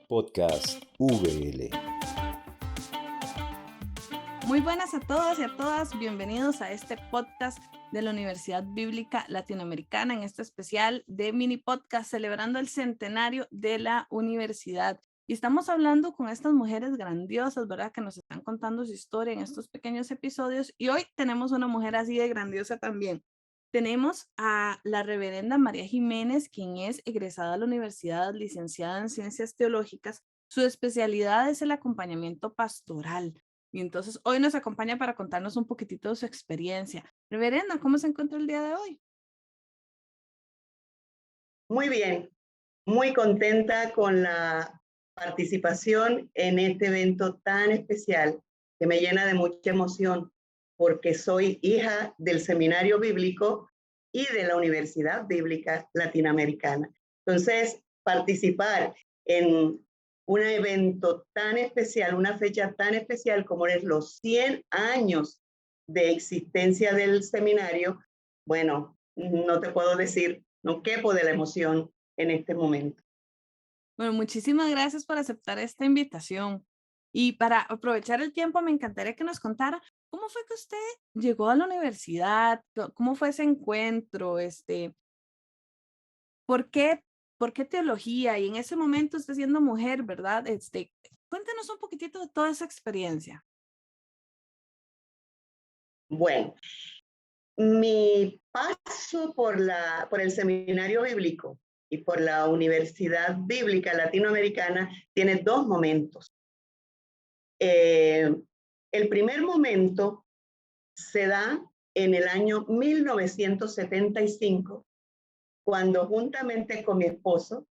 Podcast VL. Muy buenas a todos y a todas, bienvenidos a este podcast de la Universidad Bíblica Latinoamericana, en este especial de mini podcast celebrando el centenario de la universidad. Y estamos hablando con estas mujeres grandiosas, ¿verdad? Que nos están contando su historia en estos pequeños episodios. Y hoy tenemos una mujer así de grandiosa también. Tenemos a la reverenda María Jiménez, quien es egresada de la universidad, licenciada en Ciencias Teológicas. Su especialidad es el acompañamiento pastoral. Y entonces hoy nos acompaña para contarnos un poquitito de su experiencia. Reverenda, ¿cómo se encuentra el día de hoy? Muy bien, muy contenta con la participación en este evento tan especial que me llena de mucha emoción porque soy hija del Seminario Bíblico y de la Universidad Bíblica Latinoamericana. Entonces, participar en un evento tan especial, una fecha tan especial como es los 100 años de existencia del seminario, bueno, no te puedo decir, no quepo de la emoción en este momento. Bueno, muchísimas gracias por aceptar esta invitación. Y para aprovechar el tiempo, me encantaría que nos contara cómo fue que usted llegó a la universidad, cómo fue ese encuentro, ¿por qué, por qué teología? Y en ese momento usted siendo mujer, ¿verdad? Cuéntenos un poquitito de toda esa experiencia. Bueno, mi paso por el Seminario Bíblico y por la Universidad Bíblica Latinoamericana tiene dos momentos. El primer momento se da en el año 1975, cuando juntamente con mi esposo,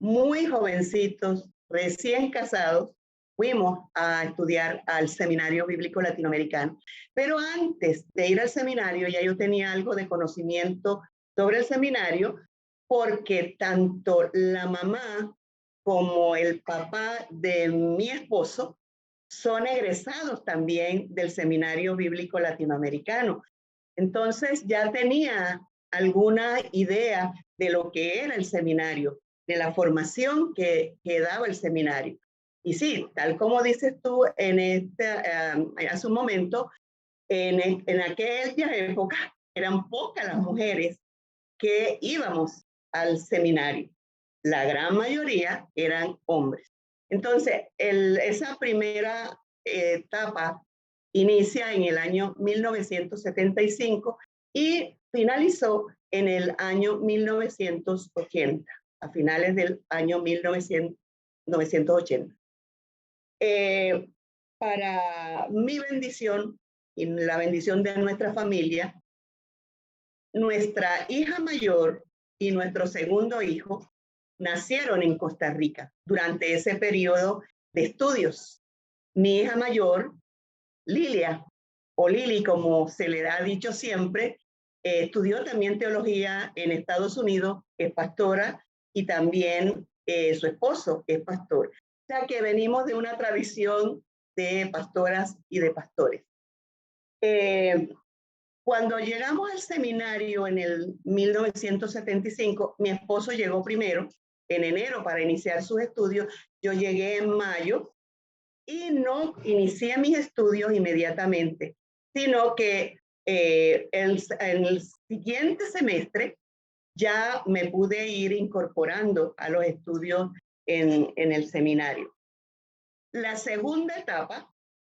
muy jovencitos, recién casados, fuimos a estudiar al Seminario Bíblico Latinoamericano. Pero antes de ir al seminario, ya yo tenía algo de conocimiento sobre el seminario, porque tanto la mamá como el papá de mi esposo son egresados también del Seminario Bíblico Latinoamericano. Entonces ya tenía alguna idea de lo que era el seminario, de la formación que daba el seminario. Y sí, tal como dices tú hace un momento, en aquella época eran pocas las mujeres que íbamos al seminario. La gran mayoría eran hombres. Entonces, esa primera etapa inicia en el año 1975 y finalizó en el año 1980, a finales del año 1980. Para mi bendición y la bendición de nuestra familia, nuestra hija mayor y nuestro segundo hijo nacieron en Costa Rica durante ese periodo de estudios. Mi hija mayor, Lilia, o Lili como se le ha dicho siempre, estudió también teología en Estados Unidos, es pastora, y también su esposo es pastor. O sea que venimos de una tradición de pastoras y de pastores. Cuando llegamos al seminario en el 1975, mi esposo llegó primero, en enero, para iniciar sus estudios. Yo llegué en mayo y no inicié mis estudios inmediatamente, sino que en el siguiente semestre ya me pude ir incorporando a los estudios en el seminario. La segunda etapa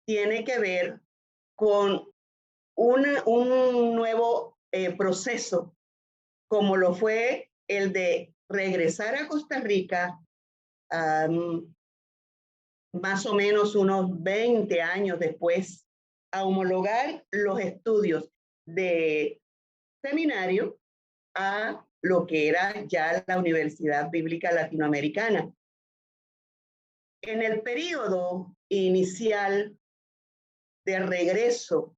tiene que ver con un nuevo proceso, como lo fue el de regresar a Costa Rica más o menos unos 20 años después, a homologar los estudios de seminario a lo que era ya la Universidad Bíblica Latinoamericana. En el periodo inicial de regreso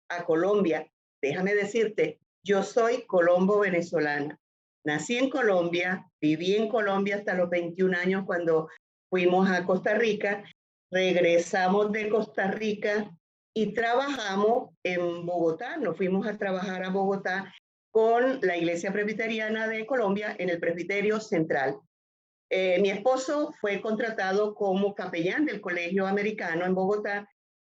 a Colombia, déjame decirte, yo soy colombo-venezolana. Nací en Colombia, viví en Colombia hasta los 21 años cuando fuimos a Costa Rica, regresamos de Costa Rica y trabajamos en Bogotá. Nos fuimos a trabajar a Bogotá con la Iglesia Presbiteriana de Colombia en el Presbiterio Central. Mi esposo fue contratado como capellán del Colegio Americano en Bogotá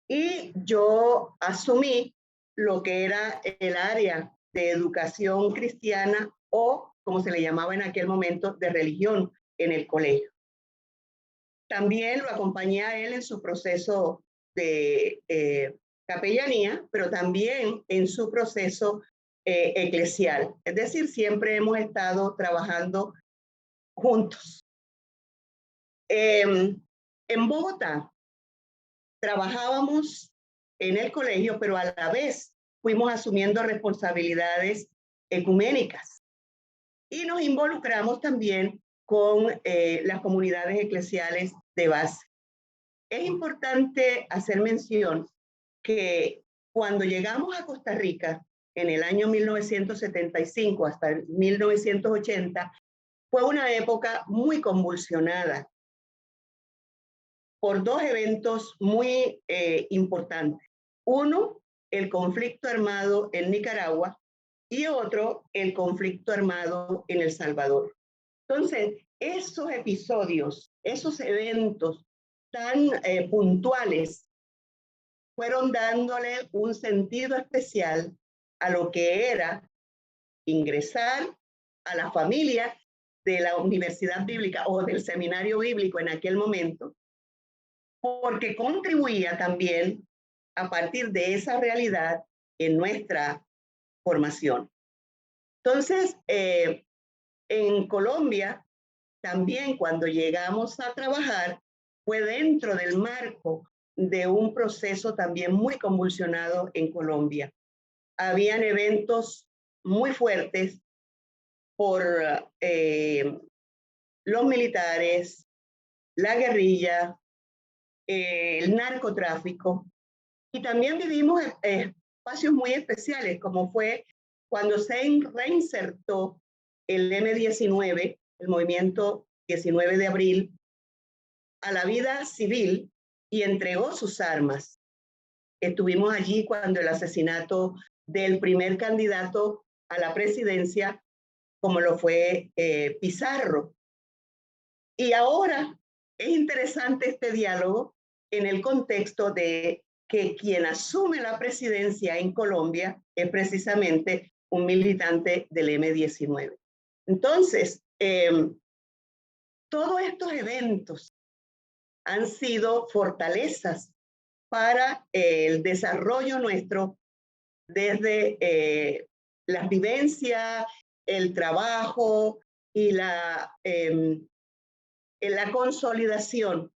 y yo asumí lo que era el área de educación cristiana o, como se le llamaba en aquel momento, de religión en el colegio. También lo acompañé a él en su proceso de capellanía, pero también en su proceso eclesial. Es decir, siempre hemos estado trabajando juntos. En Bogotá trabajábamos en el colegio, pero a la vez fuimos asumiendo responsabilidades ecuménicas y nos involucramos también con las comunidades eclesiales de base. Es importante hacer mención que cuando llegamos a Costa Rica en el año 1975 hasta el 1980, fue una época muy convulsionada por dos eventos muy importantes. Uno, el conflicto armado en Nicaragua y otro, el conflicto armado en El Salvador. Entonces, esos episodios, esos eventos tan puntuales, fueron dándole un sentido especial a lo que era ingresar a la familia de la Universidad Bíblica o del Seminario Bíblico en aquel momento, porque contribuía también a partir de esa realidad en nuestra formación. Entonces, en Colombia, también cuando llegamos a trabajar, fue dentro del marco de un proceso también muy convulsionado en Colombia. Habían eventos muy fuertes por los militares, la guerrilla, el narcotráfico, y también vivimos espacios muy especiales, como fue cuando se reinsertó el M-19, el movimiento 19 de abril, a la vida civil y entregó sus armas. Estuvimos allí cuando el asesinato del primer candidato a la presidencia, como lo fue Pizarro. Y ahora es interesante este diálogo en el contexto de que quien asume la presidencia en Colombia es precisamente un militante del M-19. Entonces, todos estos eventos han sido fortalezas para el desarrollo nuestro desde las vivencias, el trabajo y la consolidación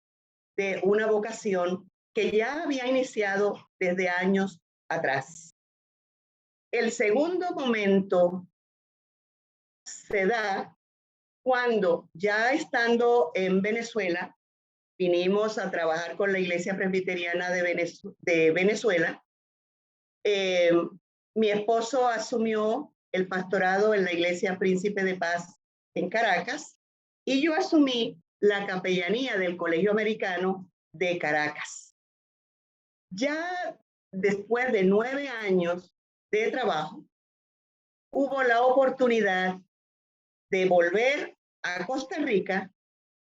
de una vocación que ya había iniciado desde años atrás. El segundo momento se da cuando, ya estando en Venezuela, vinimos a trabajar con la Iglesia Presbiteriana de Venezuela. Mi esposo asumió el pastorado en la Iglesia Príncipe de Paz en Caracas y yo asumí la capellanía del Colegio Americano de Caracas. Ya después de 9 años de trabajo, hubo la oportunidad de volver a Costa Rica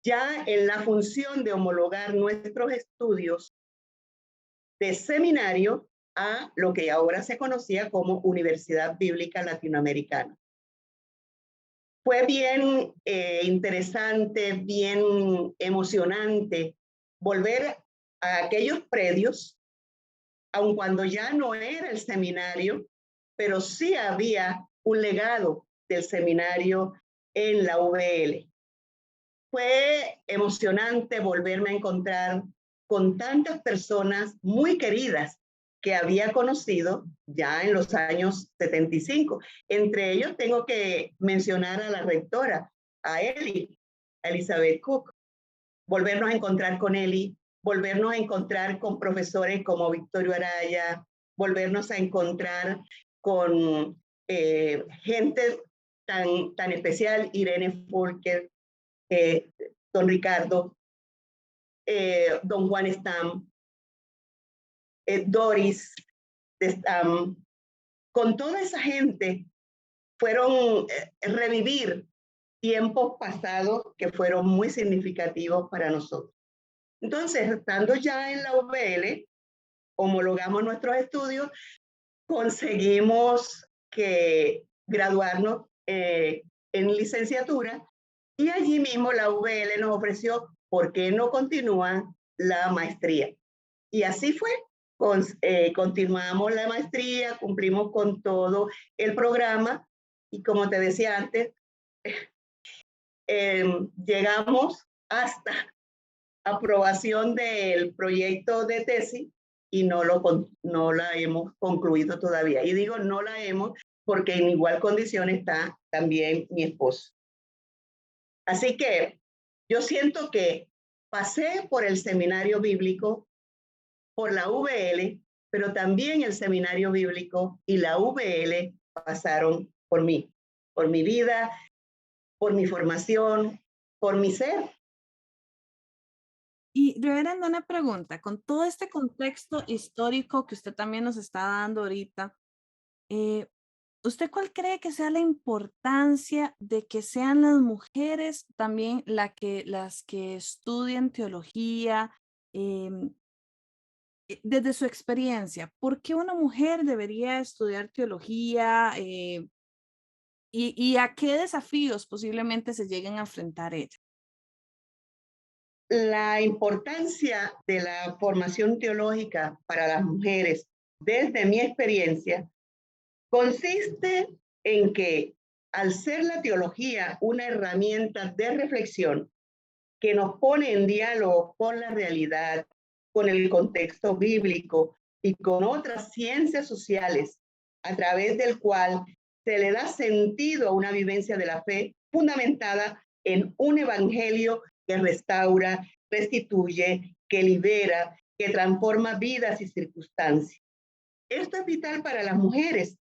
ya en la función de homologar nuestros estudios de seminario a lo que ahora se conocía como Universidad Bíblica Latinoamericana. Fue bien interesante, bien emocionante volver a aquellos predios, aun cuando ya no era el seminario, pero sí había un legado del seminario en la UBL. Fue emocionante volverme a encontrar con tantas personas muy queridas que había conocido ya en los años 75. Entre ellos tengo que mencionar a la rectora, a Eli, a Elizabeth Cook. Volvernos a encontrar con Eli, volvernos a encontrar con profesores como Victorio Araya, volvernos a encontrar con gente tan especial, Irene Folker, don Ricardo, don Juan Stam, Doris de Stam, con toda esa gente fueron revivir tiempos pasados que fueron muy significativos para nosotros. Entonces, estando ya en la UVL, homologamos nuestros estudios, conseguimos que graduarnos en licenciatura y allí mismo la UVL nos ofreció por qué no continúan la maestría. Y así fue. Continuamos la maestría, cumplimos con todo el programa y como te decía antes, llegamos hasta aprobación del proyecto de tesis y no la hemos concluido todavía. Y digo no la hemos porque en igual condición está también mi esposo. Así que yo siento que pasé por el seminario bíblico, por la UVL, pero también el seminario bíblico y la UVL pasaron por mí, por mi vida, por mi formación, por mi ser. Y reverendo, una pregunta, con todo este contexto histórico que usted también nos está dando ahorita, ¿usted cuál cree que sea la importancia de que sean las mujeres también las que estudien teología? Desde su experiencia, ¿por qué una mujer debería estudiar teología? ¿Y a qué desafíos posiblemente se lleguen a enfrentar ella? La importancia de la formación teológica para las mujeres, desde mi experiencia, consiste en que al ser la teología una herramienta de reflexión que nos pone en diálogo con la realidad, con el contexto bíblico y con otras ciencias sociales, a través del cual se le da sentido a una vivencia de la fe fundamentada en un evangelio que restaura, restituye, que libera, que transforma vidas y circunstancias. Esto es vital para las mujeres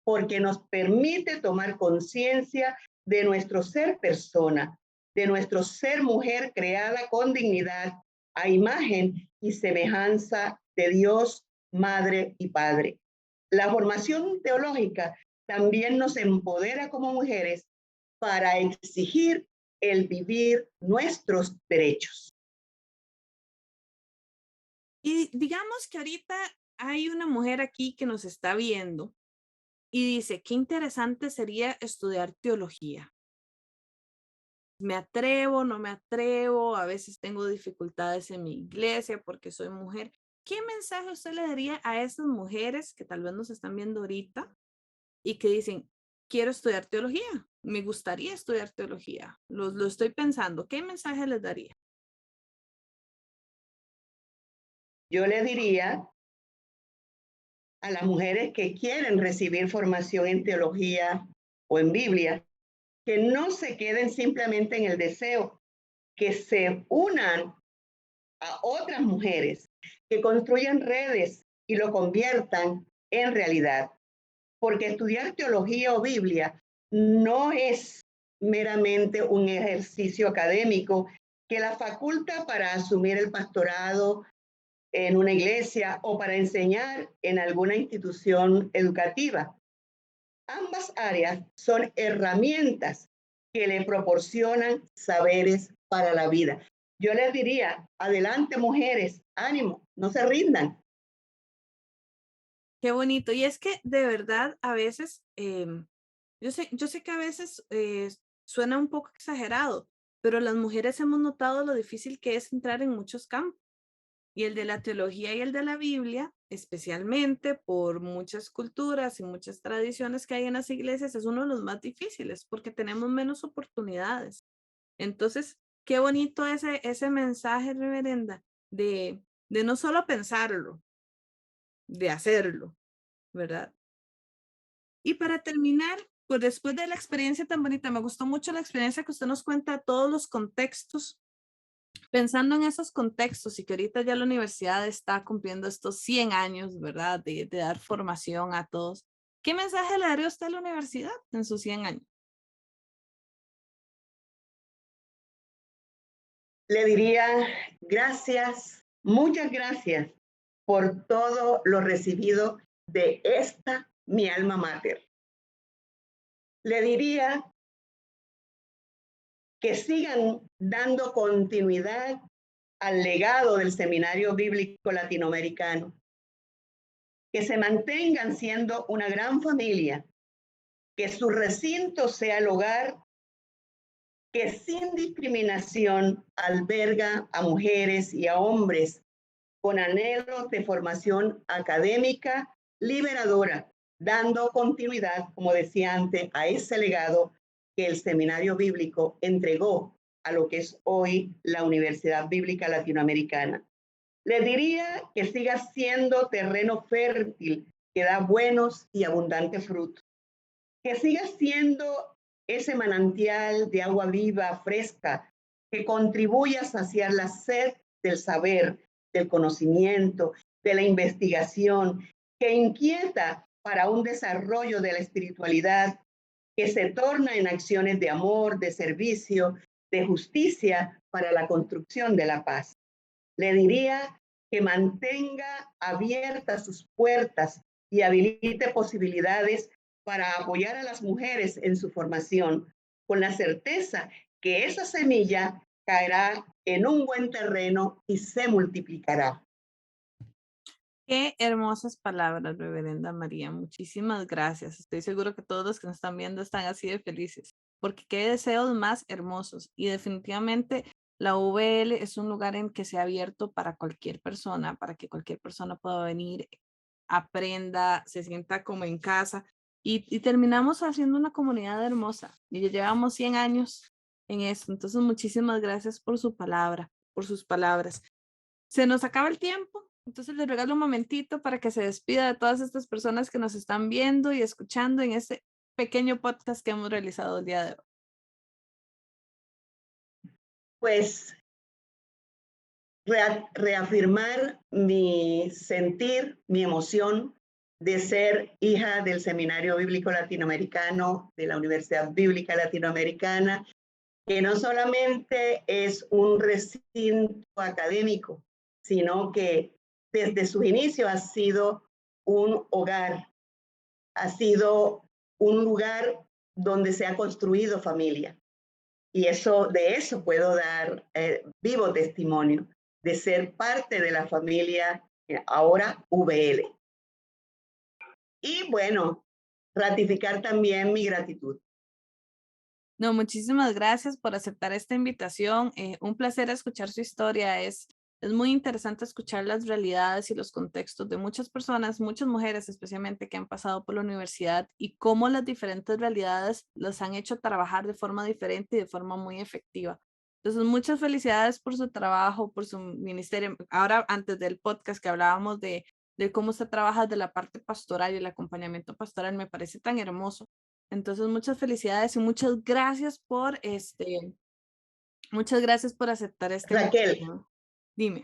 porque nos permite tomar conciencia de nuestro ser persona, de nuestro ser mujer creada con dignidad a imagen y semejanza de Dios, Madre y Padre. La formación teológica también nos empodera como mujeres para exigir el vivir nuestros derechos. Y digamos que ahorita hay una mujer aquí que nos está viendo y dice, qué interesante sería estudiar teología. Me atrevo, no me atrevo, a veces tengo dificultades en mi iglesia porque soy mujer. ¿Qué mensaje usted le daría a esas mujeres que tal vez nos están viendo ahorita y que dicen, quiero estudiar teología, me gustaría estudiar teología, lo estoy pensando? ¿Qué mensaje les daría? Yo le diría a las mujeres que quieren recibir formación en teología o en Biblia, que no se queden simplemente en el deseo, que se unan a otras mujeres, que construyan redes y lo conviertan en realidad. Porque estudiar teología o Biblia no es meramente un ejercicio académico que la faculta para asumir el pastorado en una iglesia o para enseñar en alguna institución educativa. Ambas áreas son herramientas que le proporcionan saberes para la vida. Yo les diría, adelante mujeres, ánimo, no se rindan. Qué bonito. Y es que de verdad a veces, yo sé que a veces suena un poco exagerado, pero las mujeres hemos notado lo difícil que es entrar en muchos campos. Y el de la teología y el de la Biblia, especialmente por muchas culturas y muchas tradiciones que hay en las iglesias, es uno de los más difíciles porque tenemos menos oportunidades. Entonces, qué bonito ese mensaje, reverenda, de no solo pensarlo, de hacerlo, ¿verdad? Y para terminar, pues después de la experiencia tan bonita, me gustó mucho la experiencia que usted nos cuenta de todos los contextos. Pensando en esos contextos y que ahorita ya la universidad está cumpliendo estos 100 años, ¿verdad? De dar formación a todos. ¿Qué mensaje le daría usted a la universidad en sus 100 años? Le diría gracias, muchas gracias por todo lo recibido de esta, mi alma mater. Le diría que sigan dando continuidad al legado del Seminario Bíblico Latinoamericano, que se mantengan siendo una gran familia, que su recinto sea el hogar que sin discriminación alberga a mujeres y a hombres con anhelos de formación académica liberadora, dando continuidad, como decía antes, a ese legado que el Seminario Bíblico entregó a lo que es hoy la Universidad Bíblica Latinoamericana. Le diría que siga siendo terreno fértil que da buenos y abundantes frutos, que siga siendo ese manantial de agua viva, fresca, que contribuye a saciar la sed del saber, del conocimiento, de la investigación, que inquieta para un desarrollo de la espiritualidad, que se torna en acciones de amor, de servicio, de justicia para la construcción de la paz. Le diría que mantenga abiertas sus puertas y habilite posibilidades para apoyar a las mujeres en su formación, con la certeza que esa semilla caerá en un buen terreno y se multiplicará. Qué hermosas palabras, Reverenda María. Muchísimas gracias. Estoy seguro que todos los que nos están viendo están así de felices, porque qué deseos más hermosos. Y definitivamente la VL es un lugar en que se ha abierto para cualquier persona, para que cualquier persona pueda venir, aprenda, se sienta como en casa. Y terminamos haciendo una comunidad hermosa. Y ya llevamos 100 años en esto. Entonces, muchísimas gracias por su palabra, por sus palabras. Se nos acaba el tiempo, entonces les regalo un momentito para que se despida de todas estas personas que nos están viendo y escuchando en este pequeño podcast que hemos realizado el día de hoy. Pues reafirmar mi sentir, mi emoción de ser hija del Seminario Bíblico Latinoamericano, de la Universidad Bíblica Latinoamericana, que no solamente es un recinto académico, sino que desde sus inicios ha sido un hogar, ha sido un lugar donde se ha construido familia. Y de eso puedo dar vivo testimonio, de ser parte de la familia ahora VL. Y bueno, ratificar también mi gratitud. No, muchísimas gracias por aceptar esta invitación. Un placer escuchar su historia. Es muy interesante escuchar las realidades y los contextos de muchas personas, muchas mujeres especialmente que han pasado por la universidad y cómo las diferentes realidades los han hecho trabajar de forma diferente y de forma muy efectiva. Entonces, muchas felicidades por su trabajo, por su ministerio. Ahora, antes del podcast que hablábamos de cómo se trabaja de la parte pastoral y el acompañamiento pastoral, me parece tan hermoso. Entonces, muchas felicidades y muchas gracias por aceptar esta Raquel, invitación. Dime.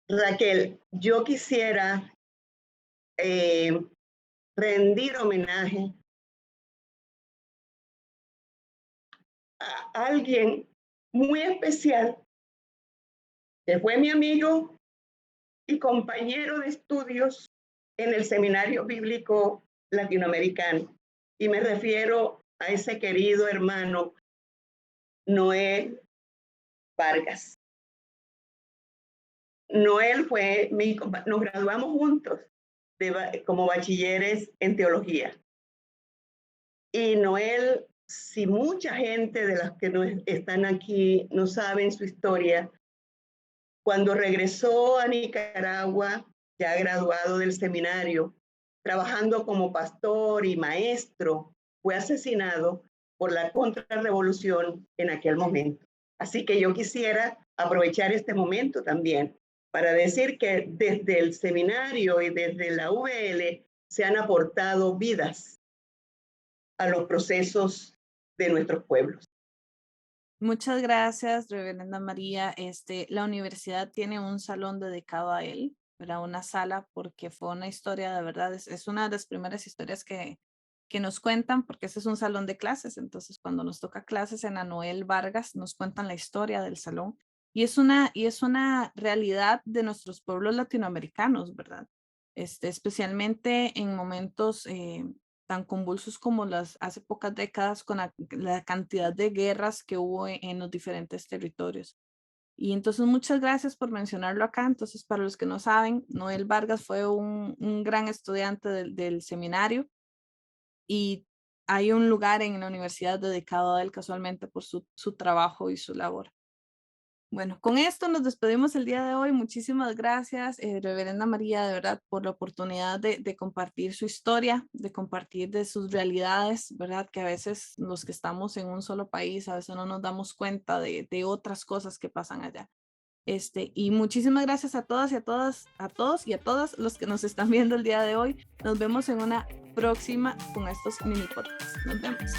Raquel, yo quisiera rendir homenaje a alguien muy especial, que fue mi amigo y compañero de estudios en el Seminario Bíblico Latinoamericano. Y me refiero a ese querido hermano Noel Vargas. Noel fue nos graduamos juntos como bachilleres en teología. Y Noel, si mucha gente de las que no están aquí no saben su historia, cuando regresó a Nicaragua, ya graduado del seminario, trabajando como pastor y maestro, fue asesinado por la contrarrevolución en aquel momento. Así que yo quisiera aprovechar este momento también para decir que desde el seminario y desde la VL se han aportado vidas a los procesos de nuestros pueblos. Muchas gracias, Reverenda María. La universidad tiene un salón dedicado a él, ¿verdad? Una sala, porque fue una historia, de verdad, es una de las primeras historias que nos cuentan, porque ese es un salón de clases. Entonces, cuando nos toca clases en Noel Vargas, nos cuentan la historia del salón. Y es una realidad de nuestros pueblos latinoamericanos, ¿verdad? Especialmente en momentos tan convulsos como hace pocas décadas con la cantidad de guerras que hubo en los diferentes territorios. Y entonces muchas gracias por mencionarlo acá. Entonces, para los que no saben, Noel Vargas fue un gran estudiante del seminario y hay un lugar en la universidad dedicado a él casualmente por su trabajo y su labor. Bueno, con esto nos despedimos el día de hoy. Muchísimas gracias, Reverenda María, de verdad, por la oportunidad de compartir su historia, de compartir de sus realidades, ¿verdad? Que a veces los que estamos en un solo país, a veces no nos damos cuenta de otras cosas que pasan allá. Y muchísimas gracias a todas y a todos y a todas los que nos están viendo el día de hoy. Nos vemos en una próxima con estos mini podcasts. Nos vemos.